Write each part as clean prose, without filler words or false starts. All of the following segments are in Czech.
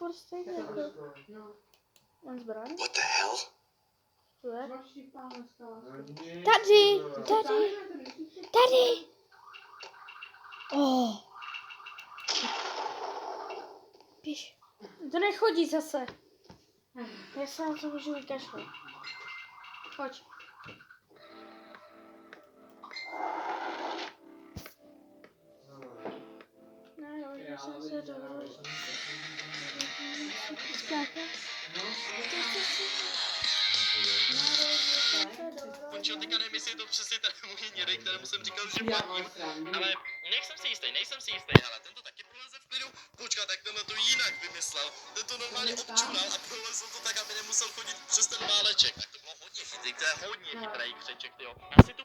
furt stejně jako... Mám zbraň? What the hell? Tu je? Tady! Tady! Oh. Píš. To nechodí zase. Já se na to můžu vykašlat. Pojď. No jo, já jsem se dovolil. Skákat. Končil, teďka nevím, jestli je to přesně ten můj hnědej, kterému jsem říkal, že fandím, ale nejsem si jistý, hele, tento taky proleze v klidu. Počkat, tak tenhle to jinak vymyslel, ten to normálně občural a prolezl to tak, aby nemusel chodit přes ten váleček. Tak to bylo hodně chytrý, to je hodně chytrý křeček, tyjo. Asi tu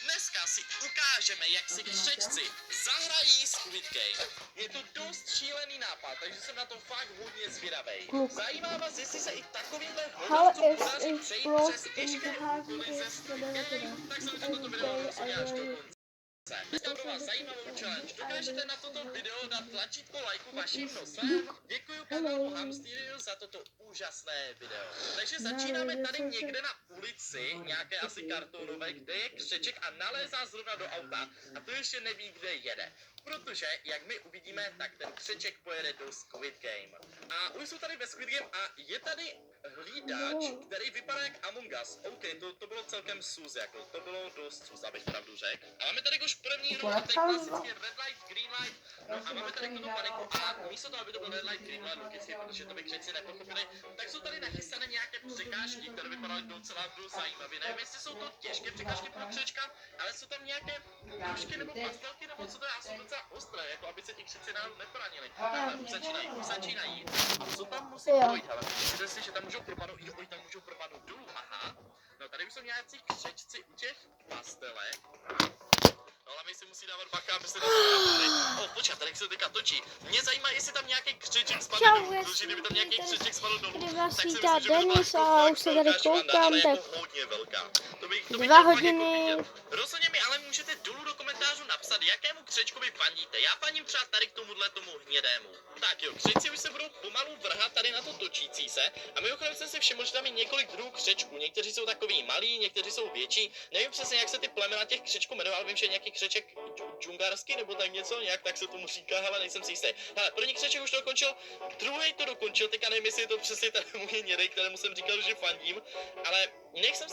dneska si ukážeme, jak si křečci zahrají Squid Game. Je to dost šílený nápad, takže jsem na to fakt hodně zvědavej. Zajímá vás, jestli se i takovýhle hodnotu podaří přejít přes veškeré úkoly ze Squid Game, tak jsem toto video rozhodně až do konce. Dneska pro vás zajímavou challenge. Dokážete na toto video dát tlačítko lajku vaším nosem? Děkuji kanálu Hamsterius za toto úžasné video. Takže začínáme tady někde na ulici, nějaké asi kartonové, kde je křeček a nalézá zrovna do auta a to ještě neví, kde jede. Protože, jak my uvidíme, tak ten křeček pojede do Squid Game. A už jsou tady ve Squid Game a je tady hlídač, který vypadá jak Among Us. OK, to bylo celkem sus, jako to bylo dost sus, abych pravdu řekl. A máme tady už první hru, a to je klasicky red light, green light. No a máme tady tuto paniku a místo toho, aby to byl red light, green light, logicky, protože to by křečci nepochopili, tak jsou tady nachystané nějaké překážky, které vypadaly docela dost zajímavě. Nevím, jestli jsou to těžké překážky pro křečka, ale jsou tam nějaké nůžky nebo pastelky, nebo co to je, a jsou docela ostré, jako aby se ti křečci náhodou neporanili. Ale už začínají. A co tam musí projít, hele, myslíte si, že tam můžou propadnout, jo, tam můžou propadnout dolů, aha. No tady už jsou nějací křečci u těch pastelek. No ale my si musí dávat bacha, aby se nezapadli. Počkat, tady se teďka točí. Mě zajímá, jestli tam nějaký křeček spadl dolů, protože kdyby tam nějaký křeček spadl dolů, tak si myslím, že by to byla už se tady koukám, ale tak jako hodně velká. To bych 2 hodiny. jako rozhodně mi ale můžete dolů do komentářů napsat, jakému křečkovi fandíte. Já fandím třeba tady k tomu hnědému. Tak jo, křečci už se budou pomalu vrhat tady na to točící se. A mimochodem jsem si všiml, že tam je několik druhů křečků. Někteří jsou takový malí, někteří jsou větší. Nevím přesně, jak se ty plemena těch křečků jmenují, ale vím, že nějaký křeček džungarský nebo tak něco, nějak tak se tomu říká, ale nejsem si jistý. Hele, první křeček už to dokončil, druhý to dokončil, teďka nevím, jestli je to přesně ten můj hnědej, kterému jsem říkal, že fandím, ale nejsem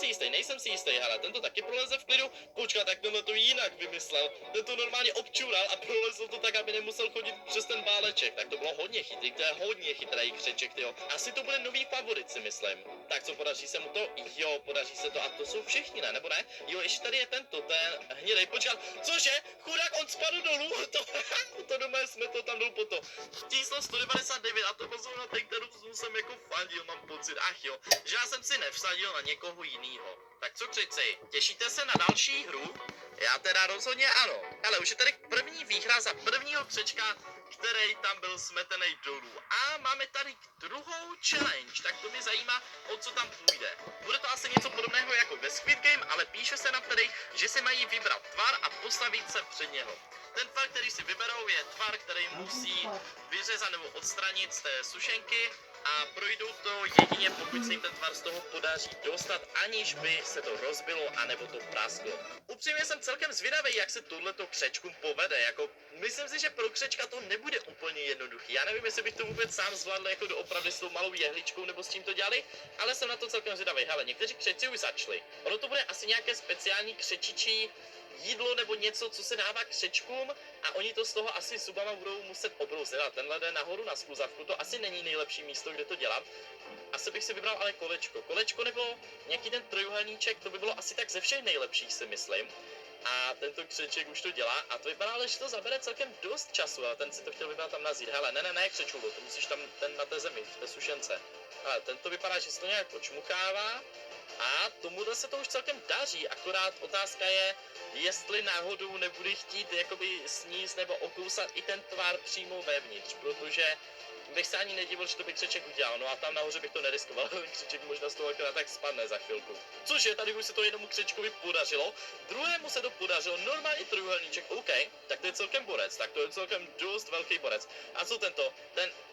si jistý, hele, tento taky proleze v klidu. Počkat, tak tenhle to jinak vymyslel. Ten to normálně občural a prolezl to tak, aby nemusel chodit přes ten váleček. Tak to bylo hodně chytrý, to je hodně chytrý křeček, tyjo. Asi to bude nový favorit, si myslím. Tak co, podaří se mu to? Jo, podaří se to a to jsou všichni, ne? Nebo ne? Jo, ještě tady je ten hnědej, počkat, cože? Chudák, on spadl dolů, to doma jsme to tam dolů po to. Číslo 199 a to byl zrovna ten, kterou jsem jako fandil, mám pocit, ach jo, že já jsem si nevsadil na někoho jinýho. Tak co křečci, těšíte se na další hru? Já teda rozhodně ano. Ale už je tady první výhra za prvního křečka, který tam byl smetený dolů. A máme tady druhou challenge, tak to mě zajímá, o co tam půjde. Bude to asi něco podobného jako ve Squid Game, ale píše se na tady, že si mají vybrat tvar a postavit se před něho. Ten tvar, který si vyberou, je tvar, který musí vyřezat nebo odstranit z té sušenky a projdou to jedině, pokud se jim ten tvar z toho podaří dostat, aniž by se to rozbilo anebo to prasklo. Upřímně jsem celkem zvědavý, jak se tohleto křečkům povede, jako myslím si, že pro křečka to nebude úplně jednoduchý. Já nevím, jestli bych to vůbec sám zvládl jako doopravdy s tou malou jehličkou nebo s tím to dělali, ale jsem na to celkem zvědavý. Hele, někteří křečci už začali. Ono to bude asi nějaké speciální křečičí jídlo nebo něco, co se dává křečkům a oni to z toho asi zubama budou muset obrousit. A tenhle jde nahoru na skluzavku, to asi není nejlepší místo, kde to dělat. Asi bych si vybral ale kolečko. Kolečko nebo nějaký ten trojuhelníček, to by bylo asi tak ze všech nejlepších, si myslím. A tento křeček už to dělá a to vypadá, ale že to zabere celkem dost času, ale ten si to chtěl vybrat tam nazít. Hele, ne, křečulo, to musíš tam ten na té zemi, v té sušence. Ale ten to vypadá, že se to nějak počmuchává a tomuhle se to už celkem daří, akorát otázka je, jestli náhodou nebude chtít jakoby sníst nebo okousat i ten tvar přímo vevnitř, protože bych se ani nedivil, že to by křeček udělal, no a tam nahoře bych to neriskoval, křeček možná z toho akorát tak spadne za chvilku. Cože, tady už se to jednomu křečkovi podařilo, druhému se to podařilo, normálně trojúhelníček, OK, tak to je celkem borec, tak to je celkem dost velký borec. A co tento?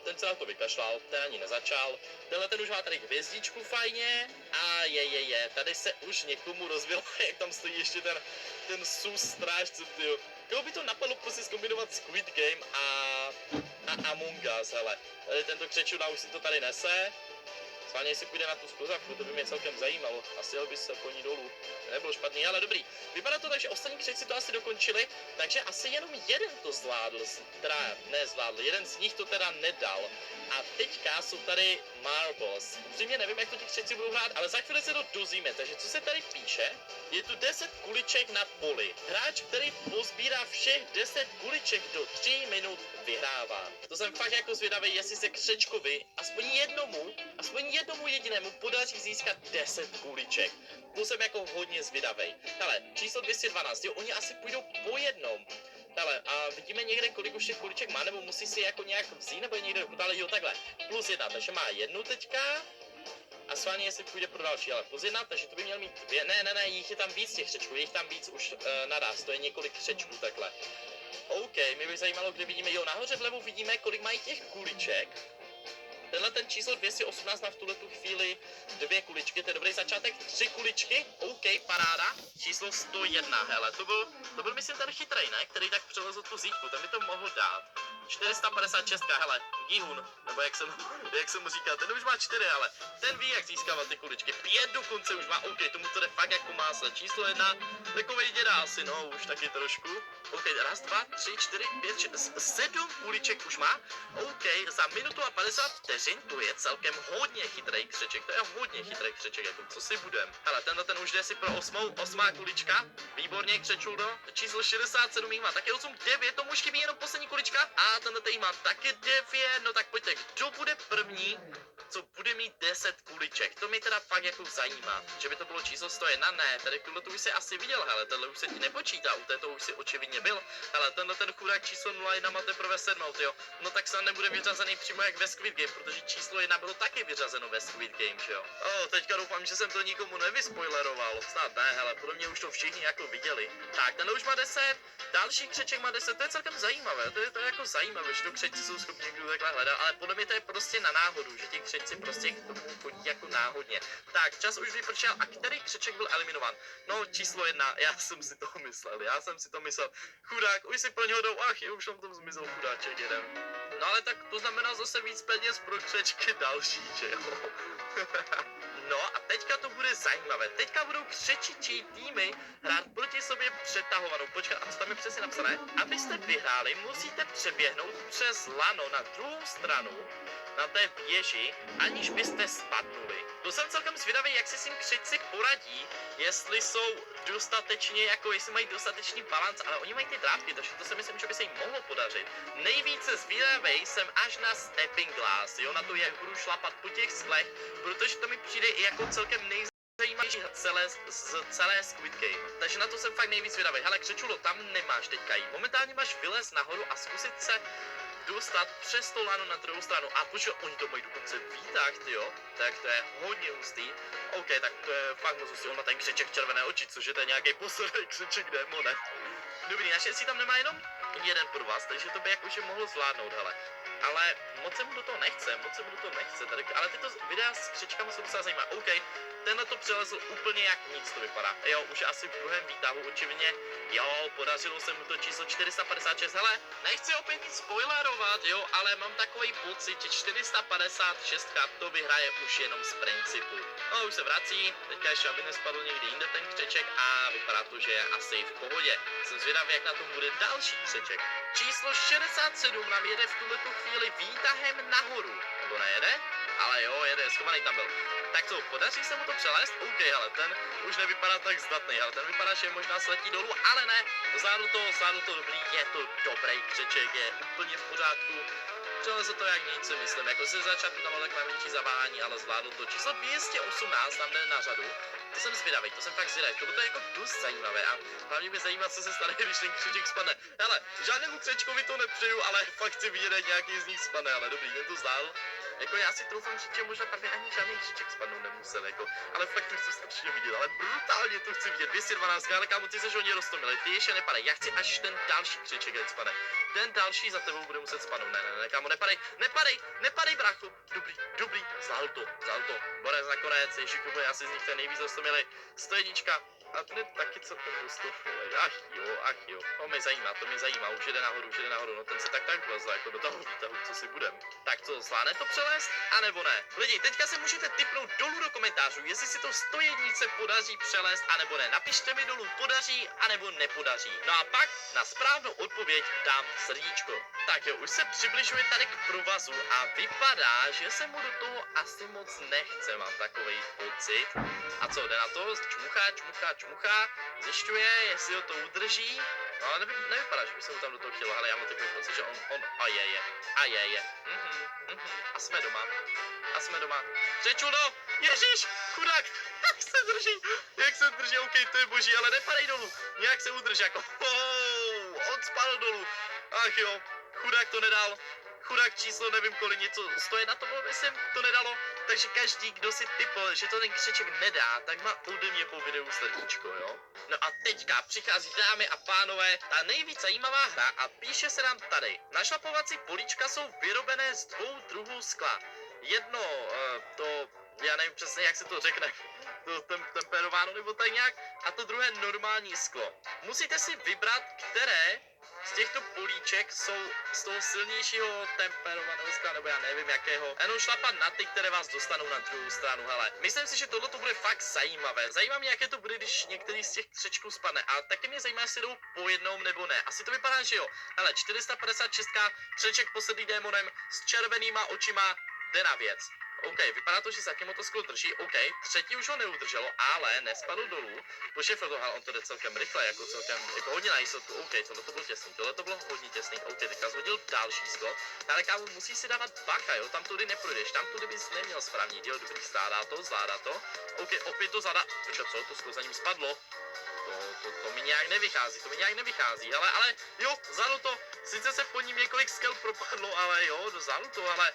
Ten se na to vykašlal, ten ani nezačal, tenhle ten už má tady hvězdičku fajně a je, tady se už někomu rozbilo, jak tam stojí ještě ten sus strážce, tyjo. Koho by to napadlo prostě zkombinovat Squid Game a Among Us, hele. Tady tento křečuna už si to tady nese. Schválně, jestli půjde na tu skluzavku, to by mě celkem zajímalo. Asi jel by se po ní dolů. Nebylo špatný, ale dobrý. Vypadá to tak, že ostatní křečci to asi dokončili, takže asi jenom jeden to zvládl, teda nezvládl, jeden z nich to teda nedal. A teďka jsou tady marbles. Upřímně nevím, jak to ti křečci budou hrát, ale za chvíli se to dozvíme. Takže co se tady píše? Je tu 10 kuliček na poli. Hráč, který pozbírá všech 10 kuliček do 3 minut, vyhrává. To jsem fakt jako zvědavý, jestli se křečkovi aspoň jednomu jedinému podaří získat 10 kuliček. To jsem jako hodně zvědavý. Hele, číslo 212, jo, oni asi půjdou po jednom. Hele, a vidíme někde, kolik už těch kuliček má, nebo musí si jako nějak vzít, nebo je někde dokonce, jo, takhle. Plus 1, takže má jednu teďka. A schválně, jestli půjde pro další, ale plus 1, takže to by měl mít dvě. Ne, jich je tam víc těch křečků, je jich tam víc už naraz, to je několik křečků takhle. OK, mě by zajímalo, kde vidíme, jo, nahoře vlevo vidíme, kolik mají těch kuliček. Tenhle ten číslo 218 má v tuhletu chvíli 2 kuličky, to je dobrý začátek, 3 kuličky, OK, paráda. Číslo 101, hele, to byl myslím ten chytrej, ne, který tak přelezl tu zítku, ten by to mohl dát. 456, hele, Gihun, nebo jak se mu říká, ten už má 4, ale ten ví, jak získávat ty kuličky, 5 dokonce už má, OK, tomu to jde fakt jako másle. Číslo 1, takovej děda asi, no, už taky trošku. OK, raz, 2, 3, 4, 5, 6, 7 kuliček už má, OK, za minutu a 50 vteřin, to je celkem hodně chytrý křeček, to je hodně chytrý křeček, jako co si budem. Hele, tenhle už jde si pro 8. kulička, výborně křečul do číslo 67 jich má taky 8, 9, tomu už chybí jenom poslední kulička a tenhle jich má taky 9, no tak pojďte, kdo bude první, co bude mít 10 kuliček, to mě teda fakt jako zajímá, že by to bylo číslo 101, ne, tady tuhle už si asi viděl, hele, tenhle už se ti nepočítá, u této už si očividně byl, hele, tenhle ten chudák číslo 01 má teprve 7, jo, no tak se nebude vyřazený přímo jak ve Squid Game, protože číslo 1 bylo taky vyřazeno ve Squid Game, že jo. Teďka doufám, že jsem to nikomu nevyspoileroval, snad ne, hele, podle mě už to všichni jako viděli. Tak, tenhle už má 10, další křeček má 10, to je celkem zajímavé, to je jako zajímavé, že to křečci jsou schopni někdo takhle hledat, ale podle mě to je prostě na náhodu, že ti křečci prostě k tomu chodí jako náhodně. Tak, čas už vypršel a který křeček byl eliminován? No, číslo 1, já jsem si to myslel, chudák, už si pro něho jdou, ach, je už on tam zmizel, chudáček jeden. No ale tak to znamená zase víc peněz pro křečky další, že jo? No a teďka to bude zajímavé. Teďka budou křečičí týmy hrát proti sobě přetahovanou. Počkat, a co tam je přesně napsané? Abyste vyhráli, musíte přeběhnout přes lano na druhou stranu na té věži, aniž byste spadnuli. To jsem celkem zvědavý, jak si s tím křečci poradí, jestli jsou dostatečně, jako jestli mají dostatečný balanc, ale oni mají ty drávky, takže to si myslím, že by se jim mohlo podařit. Nejvíce zvědavý jsem až na Stepping Glass, jo, na to, jak budu šlapat po těch sklech, protože to mi přijde i jako celkem nejzajímavější z celé Squid Game. Takže na to jsem fakt nejvíc zvědavý. Hele, křečulo, tam nemáš teďka jít. Momentálně máš vylez nahoru a zkusit se dostat přes to lano na druhou stranu. A počkej, oni to mají dokonce výtah, tyjo. Tak to je hodně hustý. OK, tak to je fakt moc hustý. On má ten křeček červené oči, což je ten nějaký poslední křeček démo, ne? Dobrý, naštěstí tam nemá jenom jeden pro vás, takže to by jakože mohlo zvládnout, hele. Ale moc se mu do toho nechce, tady, ale tyto videa s křečkami jsou docela zajímavé. OK, tenhle to přelezl úplně jak nic, to vypadá. Jo, už je asi v druhém výtahu, očividně. Jo, podařilo se mu to číslo 456, hele, nechci opět nic spoilerovat, jo, ale mám takový pocit, že 456 to vyhraje už jenom z principu. No, už se vrací, teďka ještě aby nespadl někdy jinde ten křeček a vypadá to, že je asi v pohodě. Jsem zvědavý, jak na tom bude další křeček. Číslo 67 nám jede v tuhletu chvíli výtahem nahoru, nebo nejede? Ale jo, jede, schovaný tam byl. Tak co, podaří se mu to přelézt? OK, ale ten už nevypadá tak zdatný, ale ten vypadá, že možná sletí dolů, ale ne, zvládl to dobrý, je to dobrý křeček, je úplně v pořádku. přelezl to jak nic, si myslím, jako se začátku tam bylo takové menší zaváhání, ale zvládl to. Číslo 218 tam jde na řadu. To jsem zvědavý, to jsem fakt zvědavý, to je jako dost zajímavé a hlavně mě zajímá, co se stane, když ten křiček spadne. Hele, žádnému křečkovi to nepřeju, ale fakt chci vidět, jak nějaký z nich spadne, ale dobrý, ten to zdál. Jako já si troufám říct, že možná tam ani žádný křiček spadnout nemusel, jako, ale fakt to chci strašně vidět, ale brutálně to chci vidět. 212, ale kámo, ty seš hodně roztomilý, ty ještě nepadej, já chci až ten další křiček, ať spadne. Ten další za tebou bude muset spadnout, ne, kámo, nepadej, brácho, dobrý, zvládl to, Borec nakonec, ježiku, já si z nich ten nejvíc roztomilý, 101, a ten taky celkem dost, ach jo, to mě zajímá, už jde nahoru, no ten se tak vlezl, jako do toho výtahu, co si budem. Tak co, zvládne to přelézt, anebo ne? Lidi, teďka si můžete tipnout dolů do komentářů, jestli si to 101 podaří přelézt, anebo ne. Napište mi dolů, podaří, anebo nepodaří. No a pak na správnou odpověď dám srdíčko. Tak jo, už se přibližuje tady k provazu a vypadá, že se mu do toho asi moc nechce, mám takovej pocit. A co, jde na to, čmuchá, zjišťuje, jestli ho to udrží. No ale nevypadá, že by se mu tam do toho chtělo, ale já mám takový pocit, že on a je. A jsme doma. Řečuno, ježíš, chudák, jak se drží, ok, to je boží, ale nepadej dolů, nějak se udrž, jako, on spadl dolů, ach jo, chudák to nedal. Chudák číslo, nevím kolik, něco stojí na to, myslím, to nedalo. Takže každý, kdo si typl, že to ten křeček nedá, tak má ode mě po videu srdíčko, jo? No a teďka přichází, dámy a pánové, ta nejvíc zajímavá hra a píše se nám tady. Našlapovací políčka jsou vyrobené z 2 druhů skla. Jedno, já nevím přesně, jak se to řekne, to temperováno nebo tak nějak, a to druhé normální sklo. Musíte si vybrat, které z těchto políček jsou z toho silnějšího temperovaného skla, nebo já nevím jakého. Jenom šlapat na ty, které vás dostanou na druhou stranu, hele. Myslím si, že tohle to bude fakt zajímavé. Zajímá mě, jaké to bude, když některý z těch křečků spadne. A taky mě zajímá, jestli jdou po jednom nebo ne. Asi to vypadá, že jo. Hele, 456, křeček posedlý démonem s červenýma očima, jde na věc. OK, vypadá to, že zatím to sklo drží, OK, třetí už ho neudrželo, ale nespadl dolů, pošefil to, ale on to jde celkem rychle, jako hodně na jistotu, OK, tohle to bylo těsný, hodně těsný, OK, teďka zhodil další sklo, ale kámo, musí si dávat bacha, jo, tam tudy neprojdeš, tam tudy bys neměl správnit, jo, dobrý, zvládá to, OK, opět to zadá, počkat, co, to sklo za ním spadlo, to mi nějak nevychází, ale jo, zvládl to, sice se po ním několik skel propadlo, ale jo, zvládl to, ale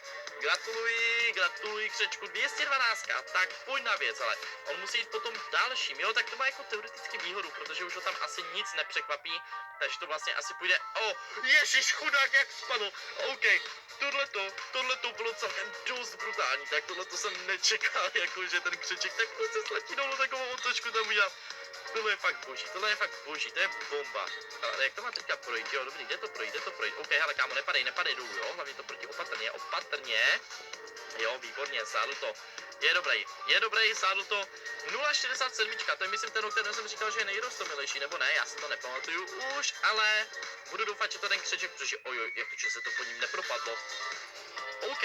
gratuluji křečku, 212, tak pojď na věc, ale on musí jít potom dalším, jo, tak to má jako teoreticky výhodu, protože už ho tam asi nic nepřekvapí, takže to vlastně asi půjde, ježiš, chudák, jak spadl, OK, tohleto bylo celkem dost brutální, tak tohleto jsem nečekal, jako že ten křeček tak prostě sletí dolů, takovou otočku tam udělal. Tohle je fakt boží, to je bomba. Ale jak to má teďka projít, jo, dobrý, jde to projít, OK, hele kámo, nepadej dolů, jo, hlavně to proti opatrně, jo, výborně, zvládl to, je dobrý, zvládl to, 0,67, to je myslím ten, o kterém jsem říkal, že je nejroztomilejší, nebo ne, já si to nepamatuju už, ale budu doufat, že to ten křeček, protože ojoj, jak to, že se to po ním nepropadlo, OK,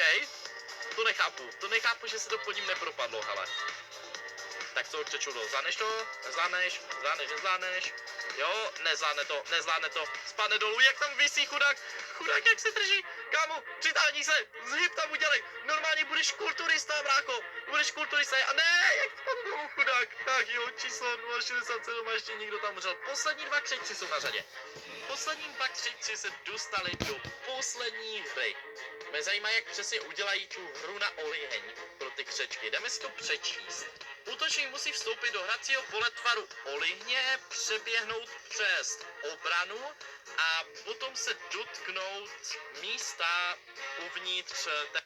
to nechápu, že se to po ním nepropadlo, hele. Tak co, křečulo, zvládneš to? Nezvládneš? Jo, nezvládne to, spadne dolů, jak tam visí chudák, jak se drží, kámo, přitáhni se, zhyb tam udělej, normálně budeš kulturista, brácho, a ne, jak spadne dolů chudák, tak jo, číslo 067 a ještě někdo tam umřel, poslední 2 křečci jsou na řadě, se dostali do poslední hry. Mě zajímá, jak přesně udělají tu hru na oliheň pro ty křečky, jdeme si to přečíst. Útočník musí vstoupit do hracího pole tvaru olihně, přeběhnout přes obranu a potom se dotknout místa uvnitř té